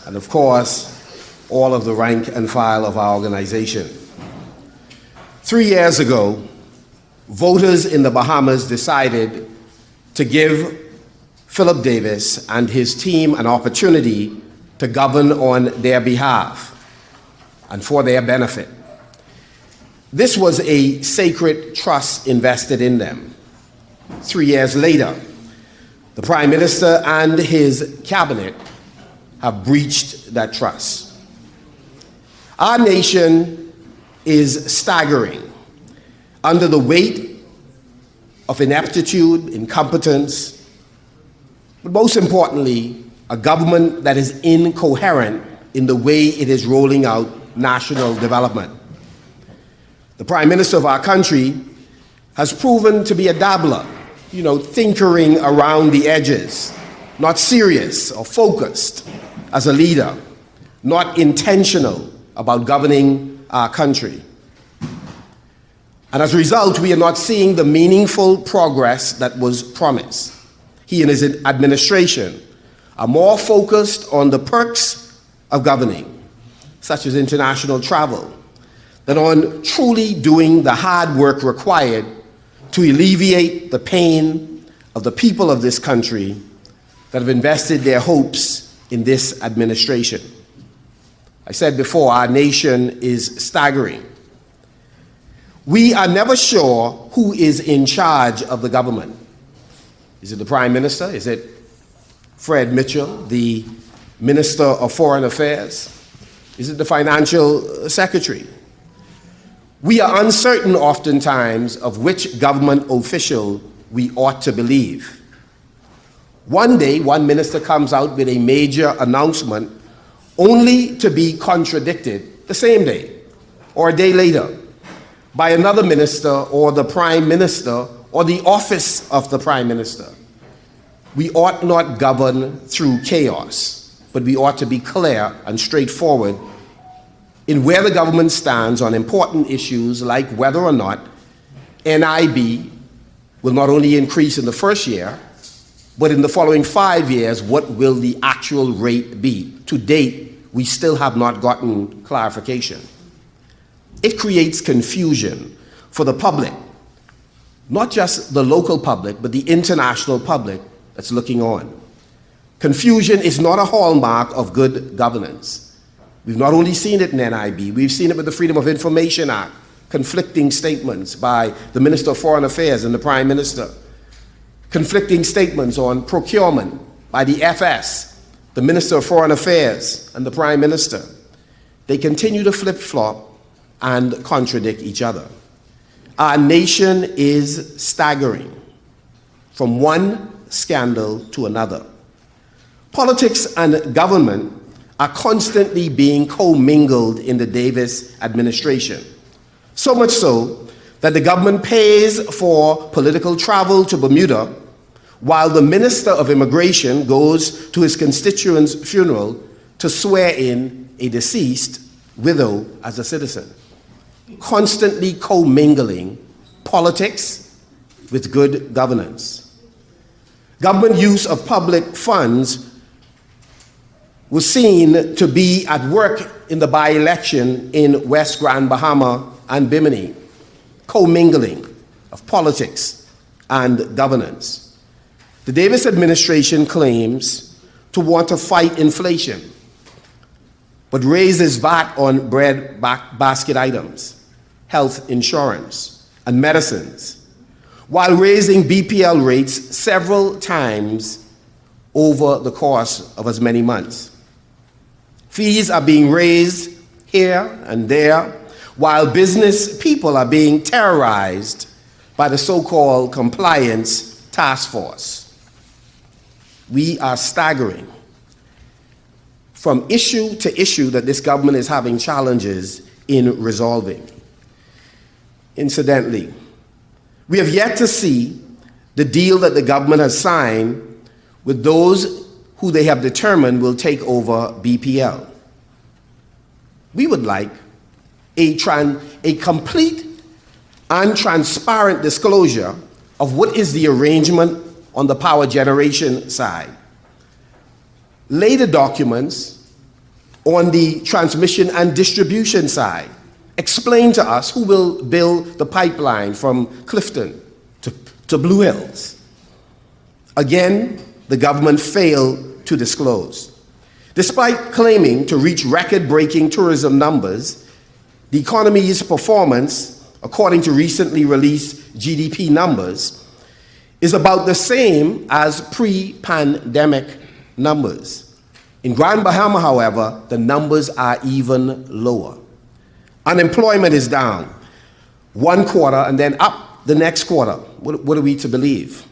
and of course, all of the rank and file of our organization. 3 years ago, voters in the Bahamas decided to give Philip Davis and his team an opportunity to govern on their behalf and for their benefit. This was a sacred trust invested in them. 3 years later, the Prime Minister and his cabinet have breached that trust. Our nation is staggering under the weight of ineptitude, incompetence, but most importantly, a government that is incoherent in the way it is rolling out national development. The Prime Minister of our country has proven to be a dabbler, tinkering around the edges, not serious or focused as a leader, not intentional about governing our country. And as a result, we are not seeing the meaningful progress that was promised. He and his administration are more focused on the perks of governing, such as international travel, than on truly doing the hard work required to alleviate the pain of the people of this country that have invested their hopes in this administration. I said before, our nation is staggering. We are never sure who is in charge of the government. Is it the Prime Minister? Is it Fred Mitchell, the Minister of Foreign Affairs? Is it the Financial Secretary? We are uncertain oftentimes of which government official we ought to believe. One day, one minister comes out with a major announcement only to be contradicted the same day or a day later by another minister or the Prime Minister or the office of the Prime Minister. We ought not govern through chaos, but we ought to be clear and straightforward in where the government stands on important issues like whether or not NIB will not only increase in the first year, but in the following 5 years, what will the actual rate be? To date, we still have not gotten clarification. It creates confusion for the public, not just the local public, but the international public that's looking on. Confusion is not a hallmark of good governance. We've not only seen it in NIB, we've seen it with the Freedom of Information Act, conflicting statements by the Minister of Foreign Affairs and the Prime Minister, conflicting statements on procurement by the FS, the Minister of Foreign Affairs and the Prime Minister. They continue to flip-flop and contradict each other. Our nation is staggering from one scandal to another. Politics and government are constantly being commingled in the Davis administration. So much so that the government pays for political travel to Bermuda while the Minister of Immigration goes to his constituent's funeral to swear in a deceased widow as a citizen. Constantly commingling politics with good governance. Government use of public funds was seen to be at work in the by-election in West Grand Bahama and Bimini, commingling of politics and governance. The Davis administration claims to want to fight inflation, but raises VAT on bread basket items, health insurance, and medicines, while raising BPL rates several times over the course of as many months. Fees are being raised here and there, while business people are being terrorized by the so-called compliance task force. We are staggering from issue to issue that this government is having challenges in resolving. Incidentally, we have yet to see the deal that the government has signed with those who they have determined will take over BPL. We would like a complete and transparent disclosure of what is the arrangement on the power generation side. later documents on the transmission and distribution side explain to us who will build the pipeline from Clifton to Blue Hills. Again, the government failed to disclose. Despite claiming to reach record-breaking tourism numbers, the economy's performance, according to recently released GDP numbers, is about the same as pre-pandemic numbers. In Grand Bahama, however, the numbers are even lower. Unemployment is down one quarter and then up the next quarter. What are we to believe?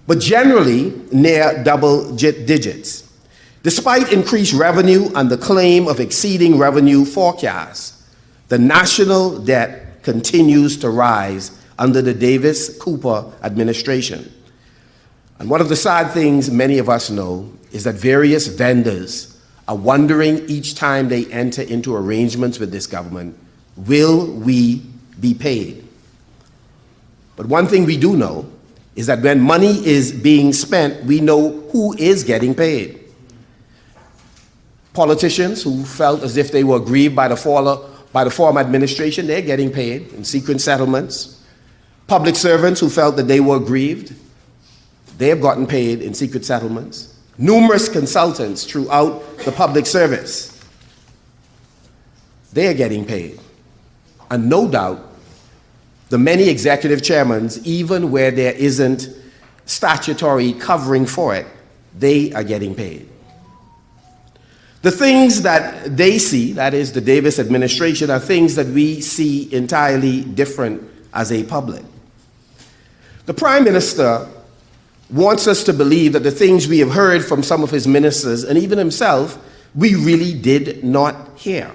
But generally near double digits. Despite increased revenue and the claim of exceeding revenue forecasts, the national debt continues to rise under the Davis-Cooper administration. And one of the sad things many of us know is that various vendors are wondering each time they enter into arrangements with this government, will we be paid? But one thing we do know is that when money is being spent, we know who is getting paid. Politicians who felt as if they were aggrieved by the former administration, they're getting paid in secret settlements. Public servants who felt that they were aggrieved, they have gotten paid in secret settlements. Numerous consultants throughout the public service, they are getting paid. And no doubt, the many executive chairmen, even where there isn't statutory covering for it, they are getting paid. The things that they see, that is the Davis administration, are things that we see entirely different as a public. The Prime Minister wants us to believe that the things we have heard from some of his ministers, and even himself, we really did not hear.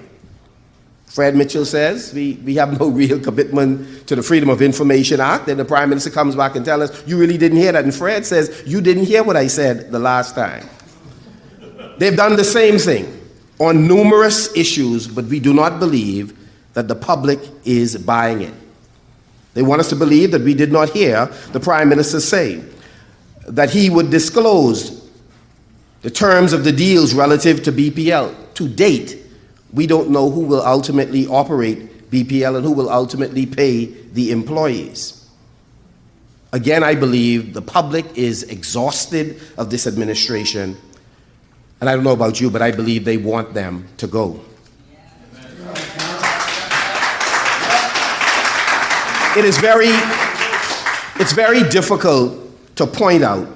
Fred Mitchell says we have no real commitment to the Freedom of Information Act. Then the Prime Minister comes back and tells us, you really didn't hear that. And Fred says, you didn't hear what I said the last time. They've done the same thing on numerous issues, but we do not believe that the public is buying it. They want us to believe that we did not hear the Prime Minister say that he would disclose the terms of the deals relative to BPL. To date, we don't know who will ultimately operate BPL and who will ultimately pay the employees. Again, I believe the public is exhausted of this administration, and I don't know about you, but I believe they want them to go. It's very difficult to point out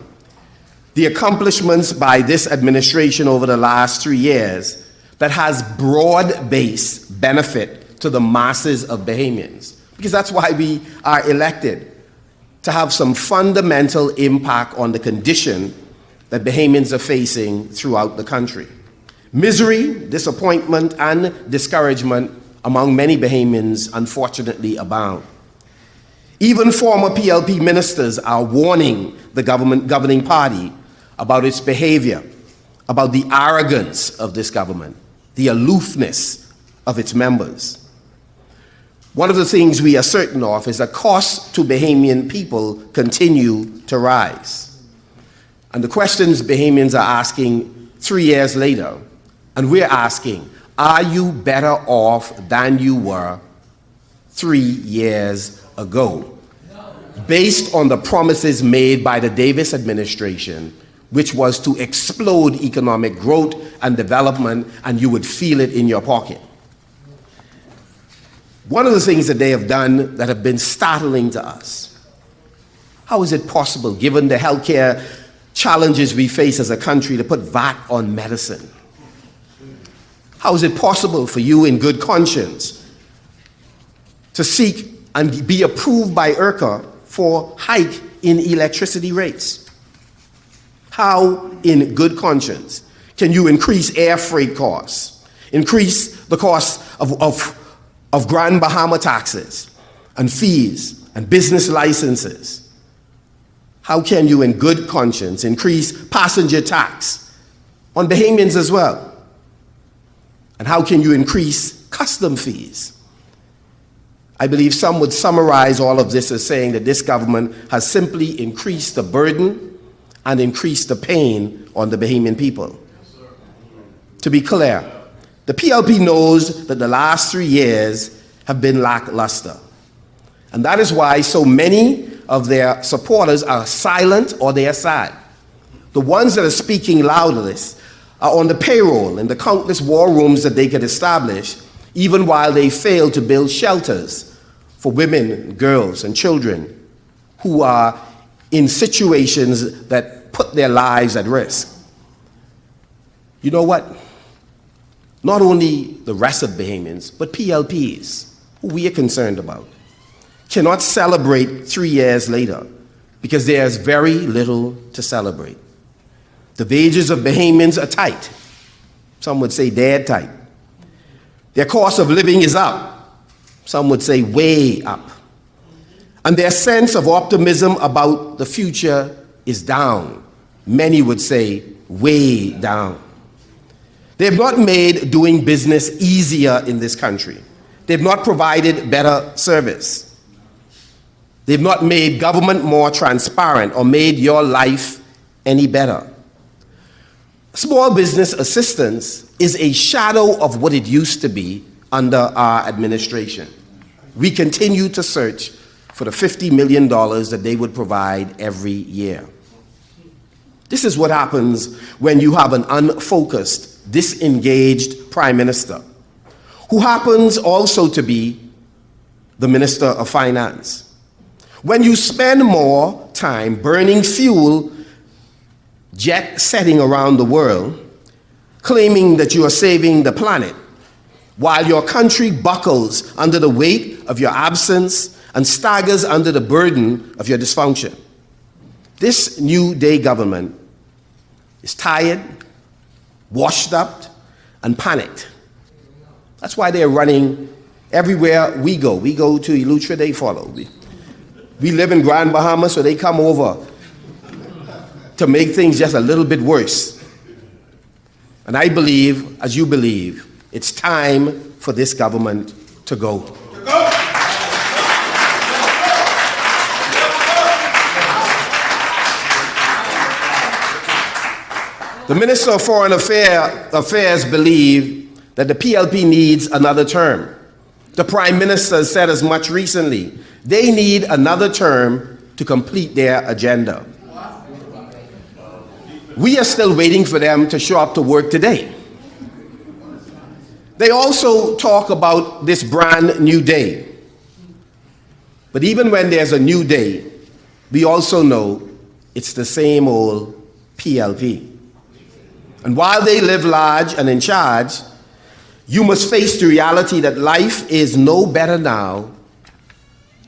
the accomplishments by this administration over the last 3 years that has broad-based benefit to the masses of Bahamians. Because that's why we are elected, to have some fundamental impact on the condition that Bahamians are facing throughout the country. Misery, disappointment, and discouragement among many Bahamians unfortunately abound. Even former PLP ministers are warning the governing party about its behavior, about the arrogance of this government, the aloofness of its members. One of the things we are certain of is that costs to Bahamian people continue to rise. And the questions Bahamians are asking 3 years later, and we're asking, are you better off than you were 3 years ago? Based on the promises made by the Davis administration, which was to explode economic growth and development, and you would feel it in your pocket. One of the things that they have done that have been startling to us, how is it possible, given the healthcare challenges we face as a country, to put VAT on medicine? How is it possible for you in good conscience to seek and be approved by ERCA for hike in electricity rates? How, in good conscience, can you increase air freight costs, increase the cost of Grand Bahama taxes and fees and business licenses? How can you, in good conscience, increase passenger tax on Bahamians as well? And how can you increase custom fees? I believe some would summarize all of this as saying that this government has simply increased the burden and increased the pain on the Bahamian people. To be clear, the PLP knows that the last 3 years have been lackluster. And that is why so many of their supporters are silent or they are sad. The ones that are speaking loudest are on the payroll in the countless war rooms that they could establish, even while they fail to build shelters for women, girls, and children who are in situations that put their lives at risk. You know what? Not only the rest of Bahamians, but PLPs, who we are concerned about, cannot celebrate 3 years later because there's very little to celebrate. The wages of Bahamians are tight. Some would say dead tight. Their cost of living is up. Some would say way up. And their sense of optimism about the future is down. Many would say way down. They've not made doing business easier in this country. They've not provided better service. They've not made government more transparent or made your life any better. Small business assistance is a shadow of what it used to be under our administration. We continue to search for the $50 million that they would provide every year. This is what happens when you have an unfocused, disengaged Prime Minister, who happens also to be the Minister of Finance. When you spend more time burning fuel, jet setting around the world, claiming that you are saving the planet, while your country buckles under the weight of your absence and staggers under the burden of your dysfunction. This New Day government is tired, washed up, and panicked. That's why they're running everywhere we go. We go to Eleuthera, they follow. We live in Grand Bahama, so they come over to make things just a little bit worse. And I believe, as you believe, it's time for this government to go. The Minister of Foreign Affairs believes that the PLP needs another term. The Prime Minister said as much recently. They need another term to complete their agenda. We are still waiting for them to show up to work today. They also talk about this brand new day. But even when there's a new day, we also know it's the same old PLP. And while they live large and in charge, you must face the reality that life is no better now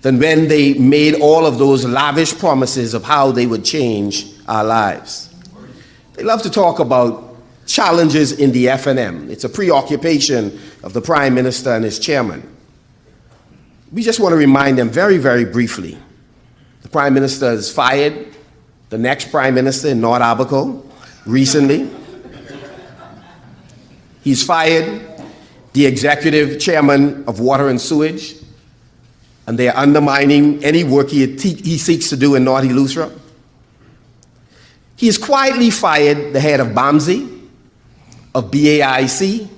than when they made all of those lavish promises of how they would change our lives. They love to talk about challenges in the FNM. It's a preoccupation of the Prime Minister and his chairman. We just want to remind them very, very briefly. The Prime Minister has fired the next Prime Minister in North Abaco recently. He's fired the executive chairman of Water and Sewage, and they are undermining any work he seeks to do in North Eleuthera. He has quietly fired the head of BAMSI, of BAIC,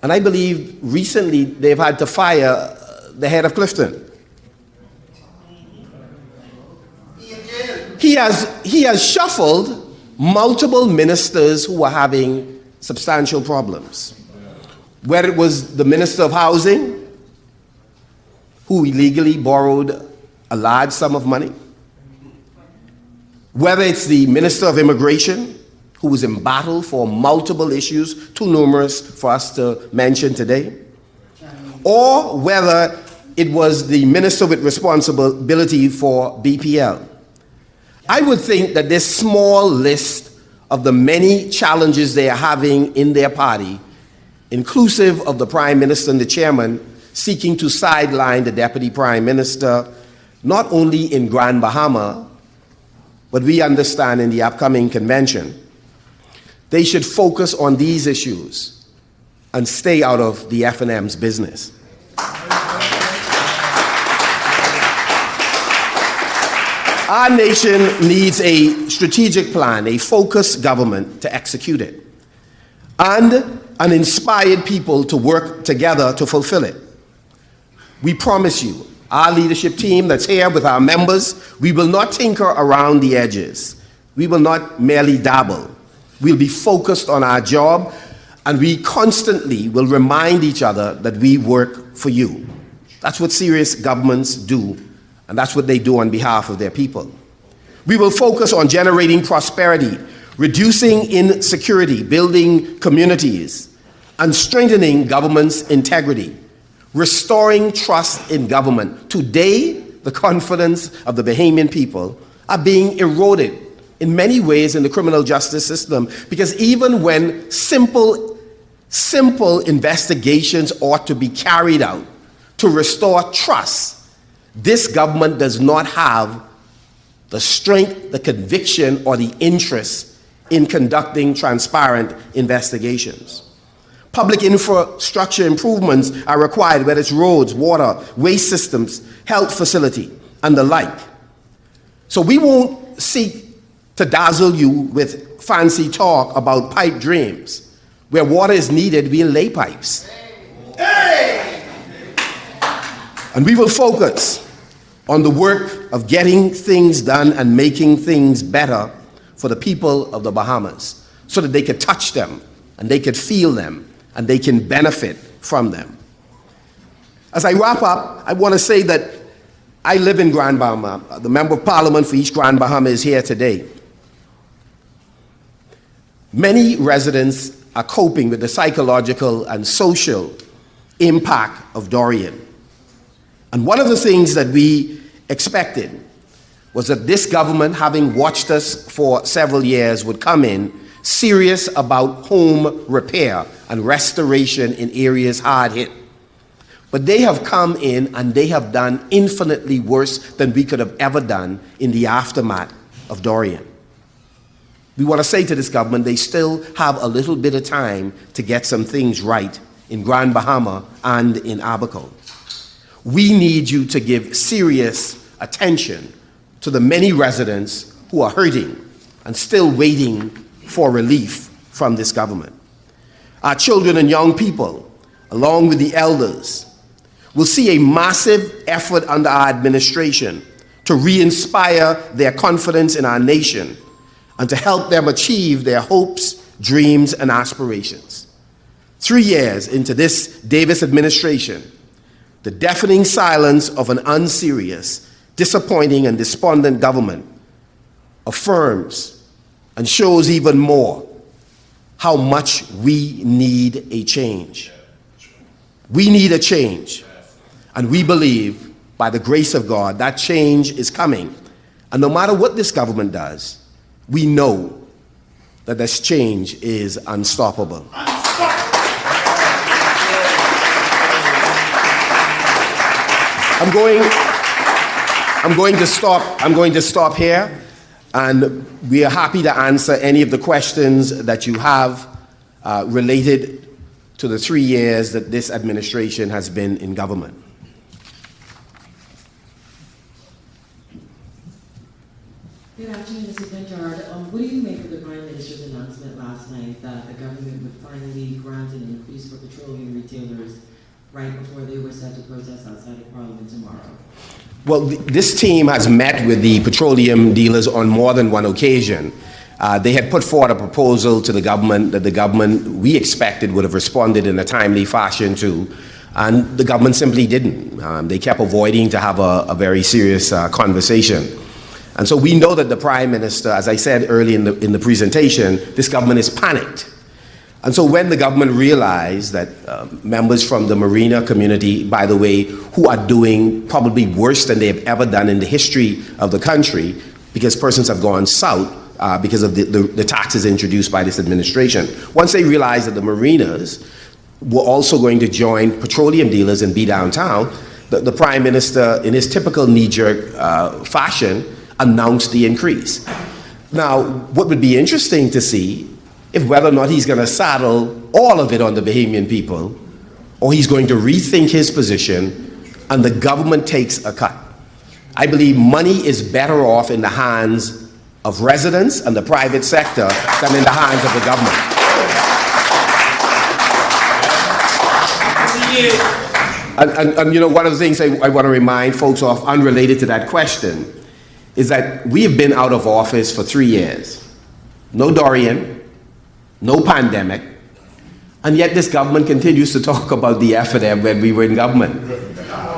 and I believe recently they've had to fire the head of Clifton. He has shuffled multiple ministers who are having substantial problems. Whether it was the Minister of Housing, who illegally borrowed a large sum of money, whether it's the Minister of Immigration, who was in battle for multiple issues, too numerous for us to mention today, or whether it was the Minister with responsibility for BPL. I would think that this small list of the many challenges they are having in their party, inclusive of the Prime Minister and the Chairman seeking to sideline the Deputy Prime Minister, not only in Grand Bahama, but we understand in the upcoming convention, they should focus on these issues and stay out of the FNM's business. Our nation needs a strategic plan, a focused government to execute it. and an inspired people to work together to fulfill it. We promise you, our leadership team that's here with our members, we will not tinker around the edges. We will not merely dabble. We'll be focused on our job, and we constantly will remind each other that we work for you. That's what serious governments do, and that's what they do on behalf of their people. We will focus on generating prosperity, reducing insecurity, building communities, and strengthening government's integrity, restoring trust in government. Today, the confidence of the Bahamian people are being eroded in many ways in the criminal justice system, because even when simple investigations ought to be carried out to restore trust, this government does not have the strength, the conviction, or the interest in conducting transparent investigations. Public infrastructure improvements are required, whether it's roads, water, waste systems, health facility, and the like. So we won't seek to dazzle you with fancy talk about pipe dreams. Where water is needed, we'll lay pipes. And we will focus on the work of getting things done and making things better for the people of the Bahamas, so that they could touch them, and they could feel them, and they can benefit from them. As I wrap up, I want to say that I live in Grand Bahama. The Member of Parliament for East Grand Bahama is here today. Many residents are coping with the psychological and social impact of Dorian. And one of the things that we expected was that this government, having watched us for several years, would come in serious about home repair and restoration in areas hard hit. But they have come in and they have done infinitely worse than we could have ever done in the aftermath of Dorian. We want to say to this government, they still have a little bit of time to get some things right in Grand Bahama and in Abaco. We need you to give serious attention to the many residents who are hurting and still waiting for relief from this government. Our children and young people, along with the elders, will see a massive effort under our administration to re-inspire their confidence in our nation and to help them achieve their hopes, dreams, and aspirations. 3 years into this Davis administration, the deafening silence of an unserious, disappointing, and despondent government affirms and shows even more how much we need a change. We need a change, and we believe, by the grace of God, that change is coming. And no matter what this government does, we know that this change is unstoppable. I'm going to stop here, and we are happy to answer any of the questions that you have related to the 3 years that this administration has been in government. Good afternoon, Mr. Blanchard. What do you make of the Prime Minister's announcement last night that the government would finally grant an increase for petroleum retailers right before they were set to protest outside of Parliament tomorrow? Well, this team has met with the petroleum dealers on more than one occasion. They had put forward a proposal to the government that the government, we expected, would have responded in a timely fashion to, and the government simply didn't. They kept avoiding to have a very serious conversation. And so we know that the Prime Minister, as I said early in the presentation, this government is panicked. And so when the government realized that members from the marina community, by the way, who are doing probably worse than they have ever done in the history of the country, because persons have gone south because of the taxes introduced by this administration. Once they realized that the marinas were also going to join petroleum dealers and be downtown, the Prime Minister, in his typical knee-jerk fashion, announced the increase. Now, what would be interesting to see if whether or not he's going to saddle all of it on the Bahamian people, or he's going to rethink his position and the government takes a cut. I believe money is better off in the hands of residents and the private sector than in the hands of the government. And you know, one of the things I want to remind folks of, unrelated to that question, is that we have been out of office for 3 years. No Dorian, no pandemic, and yet this government continues to talk about the FNM when we were in government.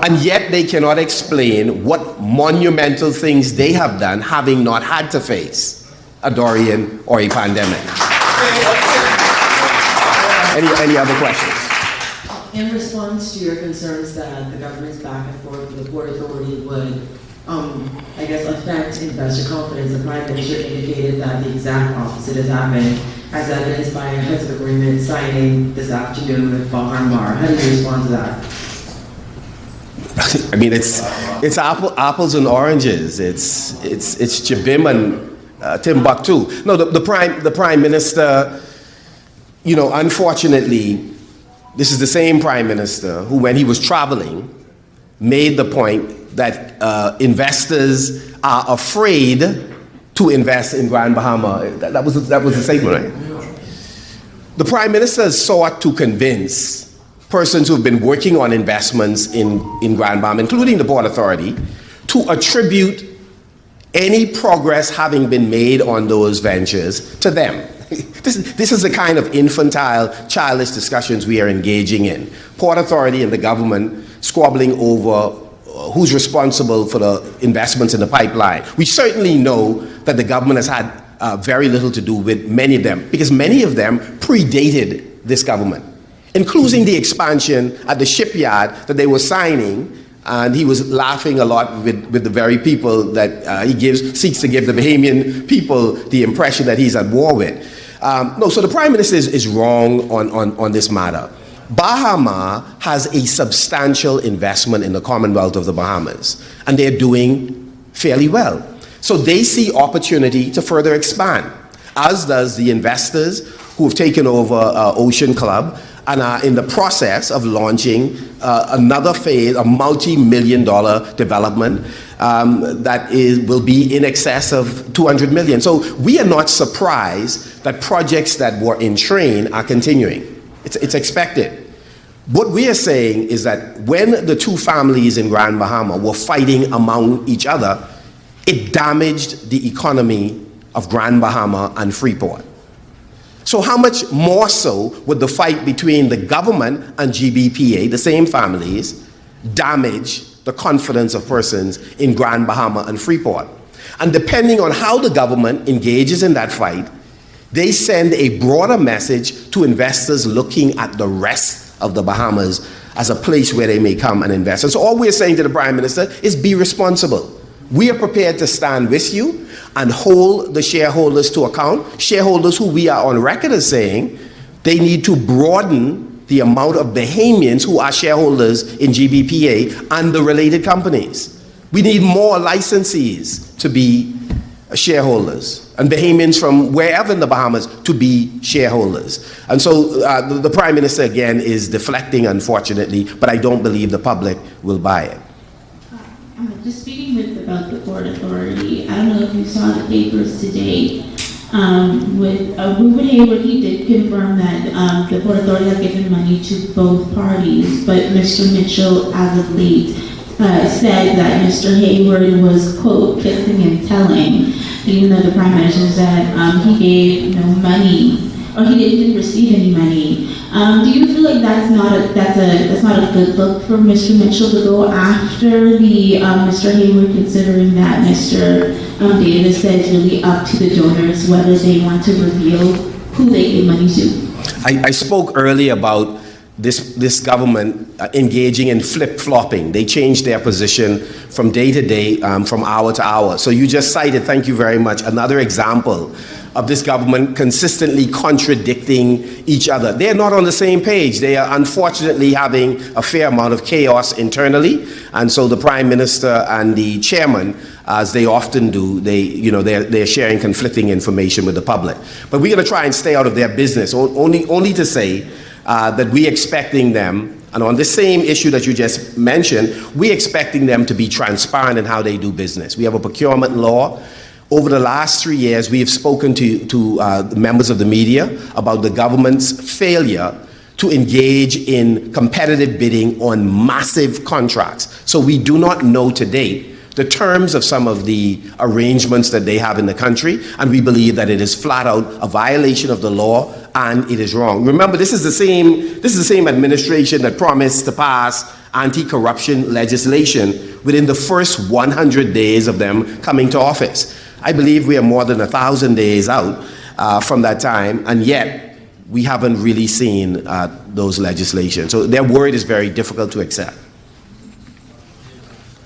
And yet they cannot explain what monumental things they have done, having not had to face a Dorian or a pandemic. Any other questions? In response to your concerns that the government's back and forth with the Port Authority would, I guess, affect investor confidence, the Prime Minister indicated that the exact opposite has happened, as evidenced by a heads of agreement signing this afternoon with Bahar Mar. How do you respond to that? I mean, it's apples and oranges. It's Jabim and Timbuktu. No, the Prime Minister, you know, unfortunately, this is the same Prime Minister who, when he was traveling, made the point that investors are afraid to invest in Grand Bahama. That was the statement, right? The Prime Minister has sought to convince persons who have been working on investments in Grand Bahama, including the Port Authority, to attribute any progress having been made on those ventures to them. This is the kind of infantile, childish discussions we are engaging in. Port Authority and the government squabbling over who's responsible for the investments in the pipeline. We certainly know that the government has had very little to do with many of them, because many of them predated this government, including the expansion at the shipyard that they were signing. And he was laughing a lot with the very people that he seeks to give the Bahamian people the impression that he's at war with. No, so the Prime Minister is wrong on this matter. Bahama has a substantial investment in the Commonwealth of the Bahamas, and they're doing fairly well. So they see opportunity to further expand, as does the investors who have taken over Ocean Club and are in the process of launching another phase, a multi-million-dollar development that will be in excess of $200 million. So we are not surprised that projects that were in train are continuing. It's expected. What we are saying is that when the two families in Grand Bahama were fighting among each other, it damaged the economy of Grand Bahama and Freeport. So how much more so would the fight between the government and GBPA, the same families, damage the confidence of persons in Grand Bahama and Freeport? And depending on how the government engages in that fight, they send a broader message to investors looking at the rest of the Bahamas as a place where they may come and invest. And so all we're saying to the Prime Minister is be responsible. We are prepared to stand with you and hold the shareholders to account, shareholders who we are on record as saying they need to broaden the amount of Bahamians who are shareholders in GBPA and the related companies. We need more licensees to be shareholders, and Bahamians from wherever in the Bahamas to be shareholders. And so the Prime Minister, again, is deflecting, unfortunately, but I don't believe the public will buy it. Just speaking about the Port Authority, I don't know if you saw the papers today with Reuben Hayward. He did confirm that the Port Authority has given money to both parties, but Mr. Mitchell, as of late, said that Mr. Hayward was, quote, kissing and telling, even though the Prime Minister said he gave no money, or he didn't receive any money. Do you feel like that's not a good look for Mr. Mitchell to go after the Mr. Hayward, considering that Mr. Davis said it's really up to the donors whether they want to reveal who they give money to? I spoke earlier about this government engaging in flip-flopping. They change their position from day to day, from hour to hour. So you just cited, thank you very much, another example of this government consistently contradicting each other. They're not on the same page. They are unfortunately having a fair amount of chaos internally, and so the Prime Minister and the Chairman, as they often do, they're sharing conflicting information with the public. But we're going to try and stay out of their business, only to say that we're expecting them, and on the same issue that you just mentioned, we're expecting them to be transparent in how they do business. We have a procurement law. Over the last 3 years, we have spoken to members of the media about the government's failure to engage in competitive bidding on massive contracts. So we do not know to date the terms of some of the arrangements that they have in the country, and we believe that it is flat out a violation of the law and it is wrong. Remember, this is the same administration that promised to pass anti-corruption legislation within the first 100 days of them coming to office. I believe we are more than 1,000 days out from that time, and yet we haven't really seen those legislations. So their word is very difficult to accept.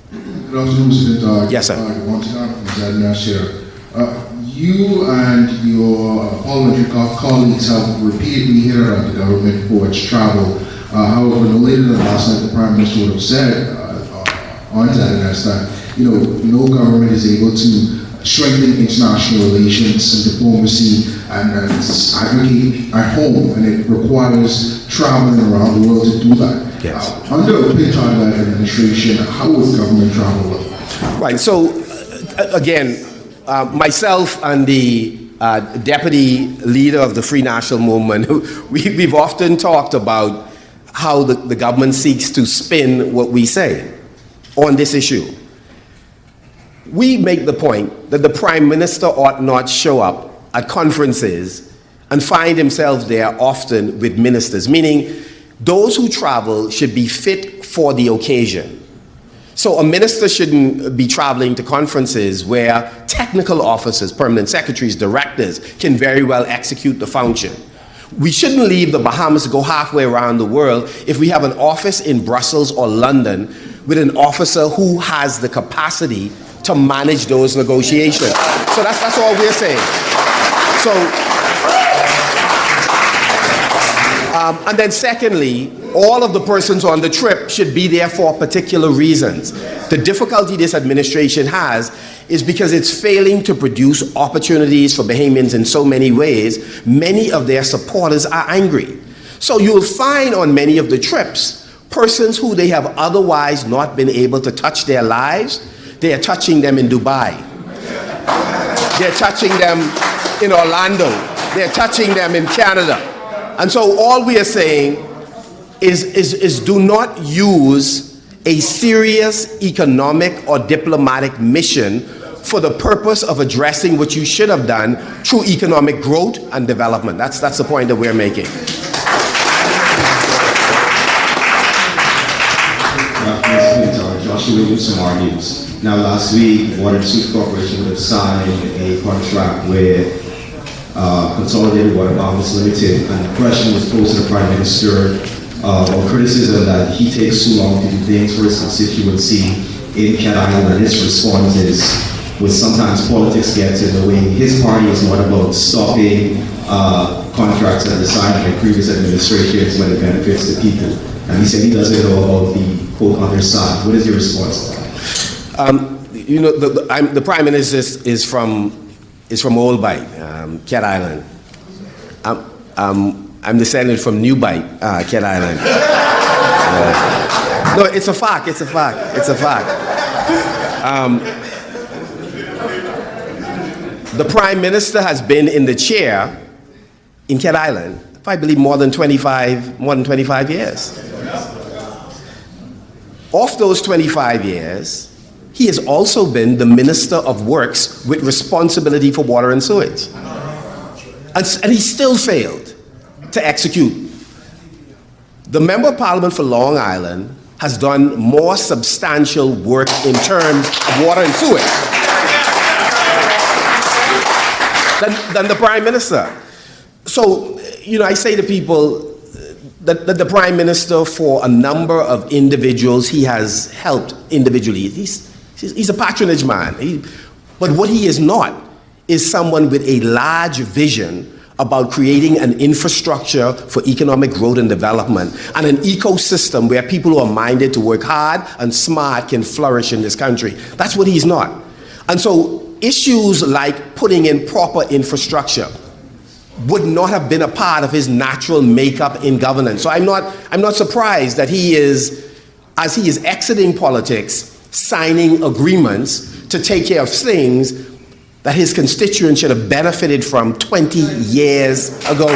Good afternoon, Mr. Yes, sir. You and your parliamentary colleagues have repeatedly hit around the government for its travel. However, no later than last night, the Prime Minister would have said on Saturday that no government is able to strengthen international relations and diplomacy and advocate at home, and it requires traveling around the world to do that. Yes. Under a Pinchard administration, how would government travel look? Right. So, again, myself and the deputy leader of the Free National Movement, we've often talked about how the government seeks to spin what we say on this issue. We make the point that the Prime Minister ought not show up at conferences and find himself there often with ministers, meaning those who travel should be fit for the occasion. So a minister shouldn't be traveling to conferences where technical officers, permanent secretaries, directors can very well execute the function. We shouldn't leave the Bahamas to go halfway around the world if we have an office in Brussels or London with an officer who has the capacity to manage those negotiations. So that's all we're saying. So, and then secondly, all of the persons on the trip should be there for particular reasons. The difficulty this administration has is because it's failing to produce opportunities for Bahamians in so many ways. Many of their supporters are angry. So you'll find on many of the trips, persons who they have otherwise not been able to touch their lives, they are touching them in Dubai. They're touching them in Orlando. They're touching them in Canada. And so all we are saying is do not use a serious economic or diplomatic mission for the purpose of addressing what you should have done through economic growth and development. That's the point that we're making. Joshua Williams from our News. Now, last week, Water and Sewage Corporation would have signed a contract with Consolidated Water Bahamas Limited, and the question was posed to the Prime Minister on criticism that he takes too long to do things for his constituency in Cat Island, and his response is, when sometimes politics gets in the way, his party is not about stopping contracts that were signed by previous administrations when it benefits the people. And he said he doesn't know about the quote other side. What is your response to that? The Prime Minister is from Old Bight, Cat Island. I'm descended from New Bight, Cat Island. No, it's a fact. It's a fact. It's a fact. The Prime Minister has been in the chair in Cat Island, I believe, more than 25 years. Of those 25 years, he has also been the Minister of Works with responsibility for water and sewage. And he still failed to execute. The Member of Parliament for Long Island has done more substantial work in terms of water and sewage than the Prime Minister. So, I say to people that the Prime Minister, for a number of individuals he has helped individually, he's a patronage man. But what he is not is someone with a large vision about creating an infrastructure for economic growth and development and an ecosystem where people who are minded to work hard and smart can flourish in this country. That's what he's not. And so issues like putting in proper infrastructure would not have been a part of his natural makeup in governance. So I'm not surprised that he is, as he is exiting politics, signing agreements to take care of things that his constituents should have benefited from 20 years ago.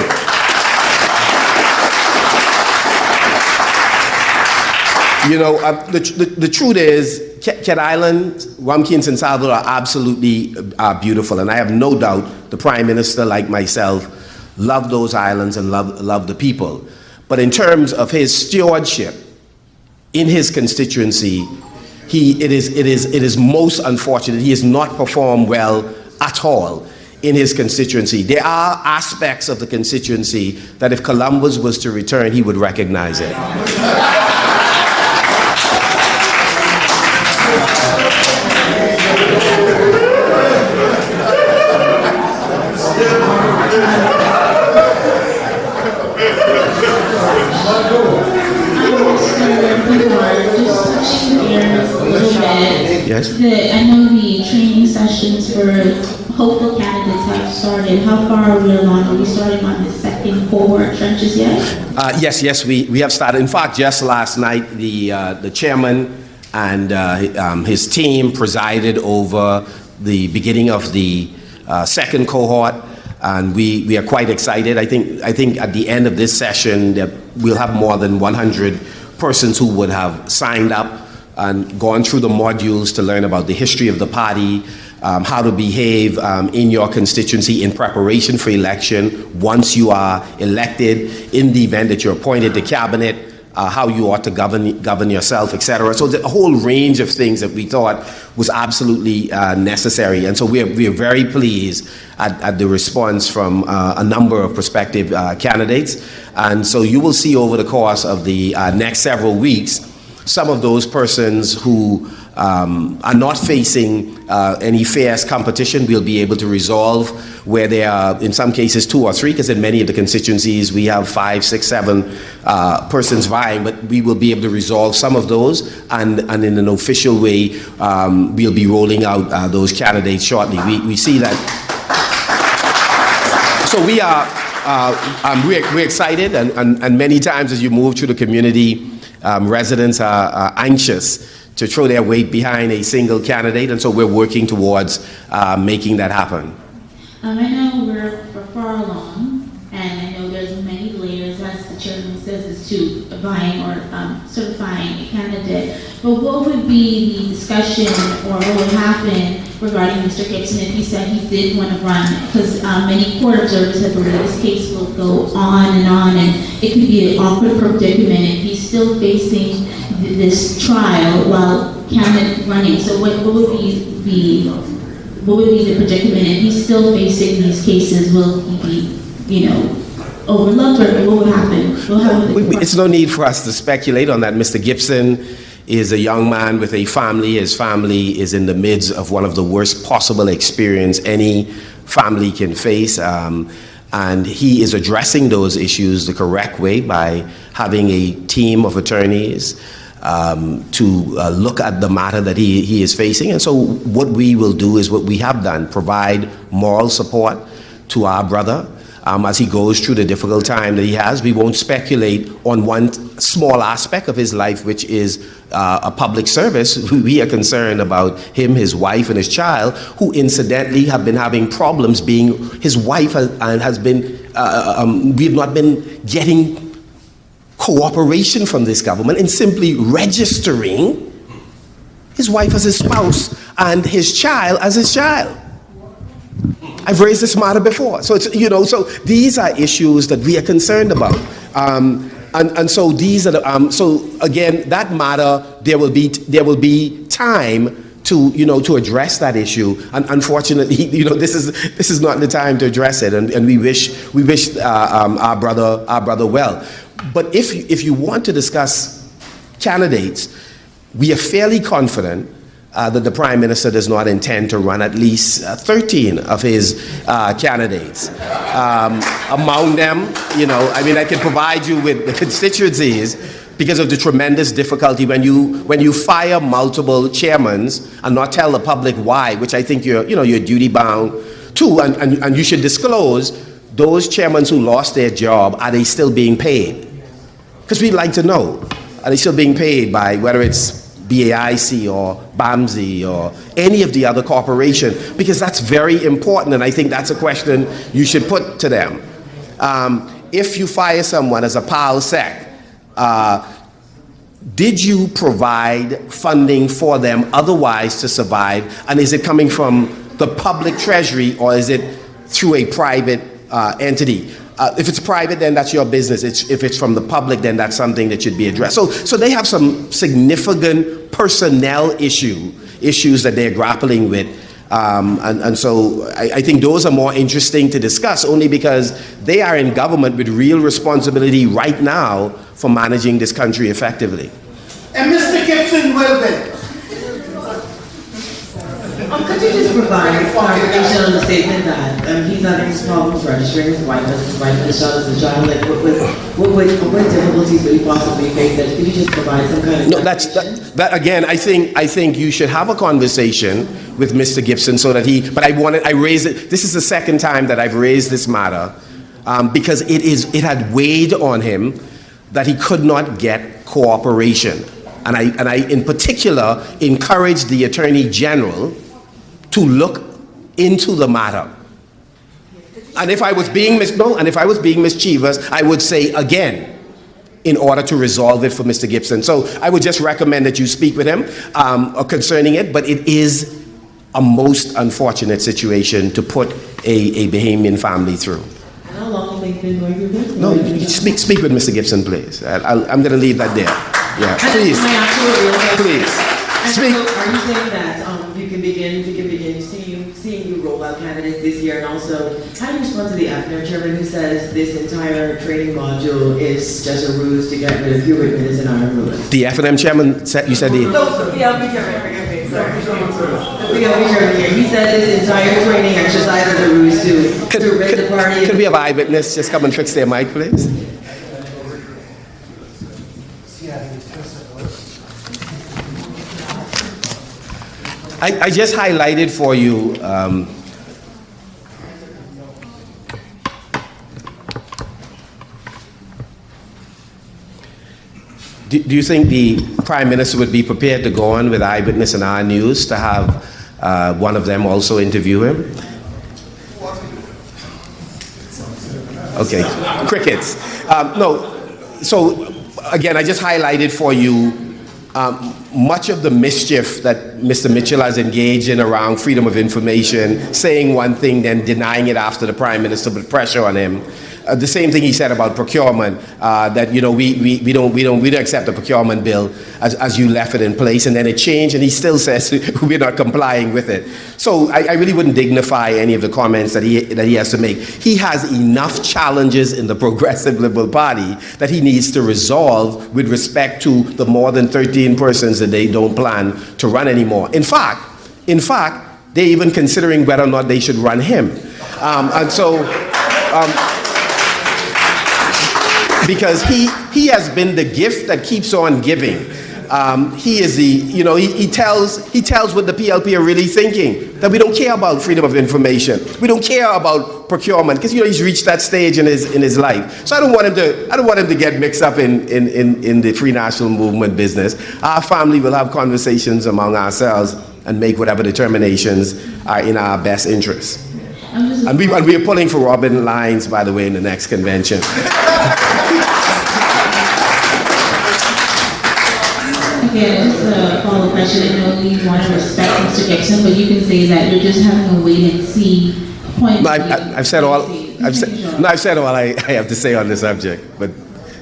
You know, the truth is, Cat Island, Rumpkins, and Salvador are absolutely beautiful, and I have no doubt the Prime Minister, like myself, love those islands and love the people. But in terms of his stewardship in his constituency, it is most unfortunate. He has not performed well at all in his constituency. There are aspects of the constituency that if Columbus was to return, he would recognize it. Yes. I know the training sessions for hopeful candidates have started. How far are we along? Are we starting on the second cohort trenches yet? Yes, we have started. In fact, just last night, the chairman and his team presided over the beginning of the second cohort, and we are quite excited. I think at the end of this session, we'll have more than 100 persons who would have signed up and gone through the modules to learn about the history of the party, how to behave in your constituency in preparation for election, once you are elected, in the event that you're appointed to cabinet, how you ought to govern yourself, etc. So a whole range of things that we thought was absolutely necessary. And so we are very pleased at the response from a number of prospective candidates. And so you will see over the course of the next several weeks, some of those persons who are not facing any fierce competition, we'll be able to resolve where there are, in some cases, 2 or 3, because in many of the constituencies we have 5, 6, 7 persons vying, but we will be able to resolve some of those, and in an official way, we'll be rolling out those candidates shortly. We see that. So we're excited, and many times as you move through the community, residents are anxious to throw their weight behind a single candidate, and so we're working towards making that happen. I know we're far along, and I know there's many layers, as the chairman says, as to vying or certifying a candidate. But what would be the discussion, or what would happen regarding Mr. Gibson if he said he did want to run? Because many court observers have believed this case will go on, and it could be an awkward predicament if he's still facing this trial while candidate running. So what would be the predicament if he's still facing these cases? Will he be, overlooked, or what would happen? It's no need for us to speculate on that. Mr. Gibson is a young man with a family. His family is in the midst of one of the worst possible experience any family can face. And he is addressing those issues the correct way by having a team of attorneys to look at the matter that he is facing. And so what we will do is what we have done, provide moral support to our brother as he goes through the difficult time that he has. We won't speculate on one small aspect of his life, which is a public service. We are concerned about him, his wife, and his child, who incidentally have been having problems being, his wife has been, we've not been getting cooperation from this government in simply registering his wife as his spouse and his child as his child. I've raised this matter before. So it's, so these are issues that we are concerned about. And so these are so again, that matter, there will be time to address that issue. And unfortunately, this is not the time to address it. And we wish our brother well. But if you want to discuss candidates, we are fairly confident that the Prime Minister does not intend to run at least 13 of his candidates. Among them, I can provide you with the constituencies because of the tremendous difficulty when you fire multiple chairmen and not tell the public why, which I think you're duty bound to, and you should disclose those chairmen who lost their job, are they still being paid? Because we'd like to know, are they still being paid by whether it's BAIC or BAMSI or any of the other corporation? Because that's very important, and I think that's a question you should put to them. If you fire someone as a PAL SEC, did you provide funding for them otherwise to survive? And is it coming from the public treasury or is it through a private entity? If it's private, then that's your business. If it's from the public, then that's something that should be addressed. So they have some significant personnel issues that they're grappling with. And so I think those are more interesting to discuss only because they are in government with real responsibility right now for managing this country effectively. And Mr. Gibson Wilbin. Could you just provide clarification on the statement that he's having his problems registering his wife as his wife and his child as a child? Like, what difficulties would he possibly face? That could you just provide some kind of? No, that again. I think you should have a conversation with Mr. Gibson so that he. But I raised it. This is the second time that I've raised this matter because it had weighed on him that he could not get cooperation, and I in particular encouraged the Attorney General to look into the matter. And if I was being mischievous, I would say again, in order to resolve it for Mr. Gibson. So I would just recommend that you speak with him concerning it, but it is a most unfortunate situation to put a Bahamian family through. And how long have they been going through this? No, speak with Mr. Gibson, please. I'm going to leave that there. Yeah, please. Please. Speak. So are you saying that you can begin seeing you roll out candidates this year, and also how do you respond to the AFNER chairman who says this entire training module is just a ruse to get rid of Hewitt Minutes and Iron Lewis? The FNM chairman said, you said the... No, the PLP chairman, forgive me, sorry. The PLP chairman here, he said this entire training exercise is a ruse to rid the party. Could we have eyewitness just come and fix their mic, please? I just highlighted for you do you think the Prime Minister would be prepared to go on with Eyewitness and Our News to have one of them also interview him? Okay, crickets. No, so again, I just highlighted for you much of the mischief that Mr. Mitchell has engaged in around freedom of information, saying one thing, then denying it after the Prime Minister put pressure on him. The same thing he said about procurement, that we don't accept the procurement bill as you left it in place, and then it changed, and he still says we're not complying with it. So I really wouldn't dignify any of the comments that he has to make. He has enough challenges in the Progressive Liberal Party that he needs to resolve with respect to the more than 13 persons that they don't plan to run anymore. In fact, they're even considering whether or not they should run him, and so. Because he has been the gift that keeps on giving. He is the, he tells what the PLP are really thinking, that we don't care about freedom of information. We don't care about procurement, because he's reached that stage in his life. So I don't want him to get mixed up in the Free National Movement business. Our family will have conversations among ourselves and make whatever determinations are in our best interest. And we are pulling for Robin Lyons, by the way, in the next convention. Again, it's a follow-up question. I know you want to respect Mr. Gibson, but you can say that you're just having a wait-and-see point. No, I've said all I have to say on this subject, but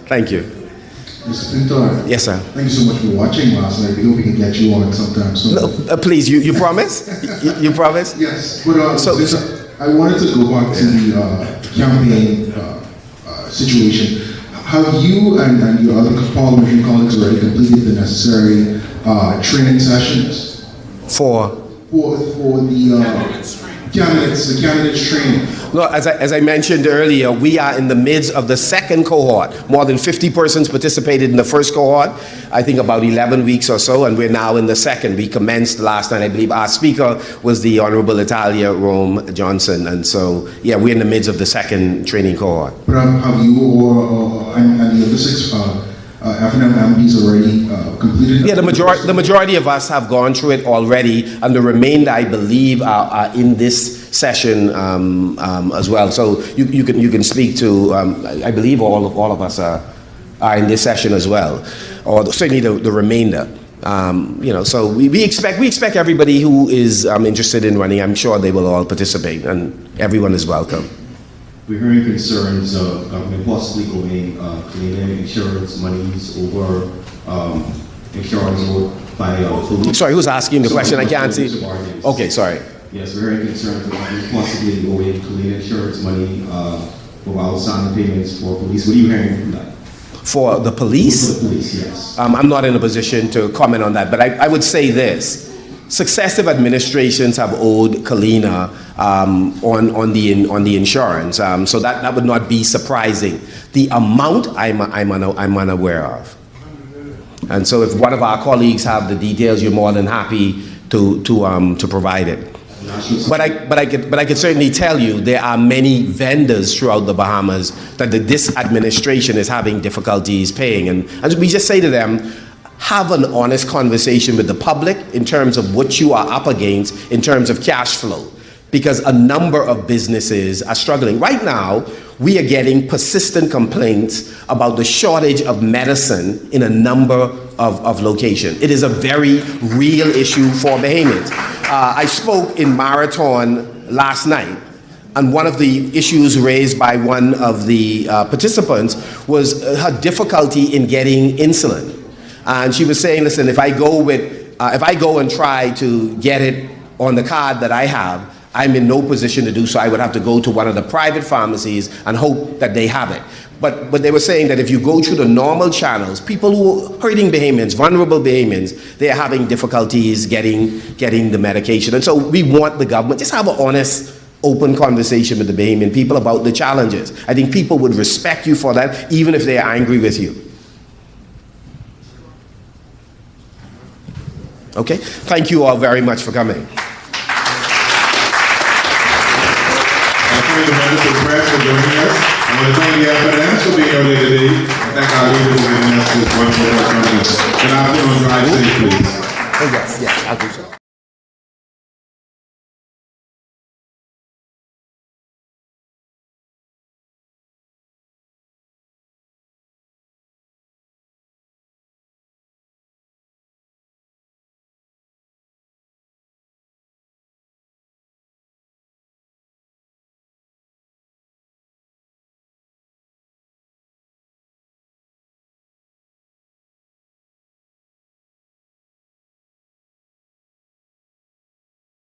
thank you. Mr. Pintor. Yes, sir. Thank you so much for watching last night. We hope we can get you on sometime soon. No, please, you promise? You promise? Yes, but I wanted to go back to the campaign situation. Have you and your other parliamentary colleagues already completed the necessary training sessions? For the candidates training? No, as I mentioned earlier, we are in the midst of the second cohort. More than 50 persons participated in the first cohort, I think about 11 weeks or so, and we're now in the second. We commenced last night, I believe. Our speaker was the Honorable Italia Rome Johnson, and so, yeah, we're in the midst of the second training cohort. But have you and the other six FNM MPs already completed? Yeah, the majority of us have gone through it already, and the remainder, I believe, are in this session as well. So you can speak to, I believe all of us are in this session as well, or certainly the remainder. So we expect everybody who is interested in running. I'm sure they will all participate, and everyone is welcome. We're hearing concerns of government possibly going cleaning insurance monies over insurance owed by police. Sorry, who's asking the question? I can't see. Subordinates. Okay, sorry. Yes, we're hearing concerns of government possibly going clean insurance money for outstanding payments for police. What are you hearing from that? For the police? For the police, yes. I'm not in a position to comment on that, but I would say this. Successive administrations have owed Kalina on the insurance, so that would not be surprising. The amount I'm unaware of. And so if one of our colleagues have the details, you're more than happy to provide it. But I could certainly tell you there are many vendors throughout the Bahamas that this administration is having difficulties paying. And we just say to them, have an honest conversation with the public in terms of what you are up against in terms of cash flow, because a number of businesses are struggling. Right now, we are getting persistent complaints about the shortage of medicine in a number of locations. It is a very real issue for Bahamians. I spoke in Marathon last night, and one of the issues raised by one of the participants was her difficulty in getting insulin. And she was saying, listen, if I go and try to get it on the card that I have, I'm in no position to do so. I would have to go to one of the private pharmacies and hope that they have it. But they were saying that if you go through the normal channels, people who are hurting Bahamians, vulnerable Bahamians, they are having difficulties getting the medication. And so we want the government, just have an honest, open conversation with the Bahamian people about the challenges. I think people would respect you for that, even if they are angry with you. Okay? Thank you all very much for coming. Thank you, members of the press, for joining us. I want to thank the FNS for being here today. Thank our leaders for giving us this wonderful opportunity. Good afternoon, drive safe, please. Oh, yes, I'll do so.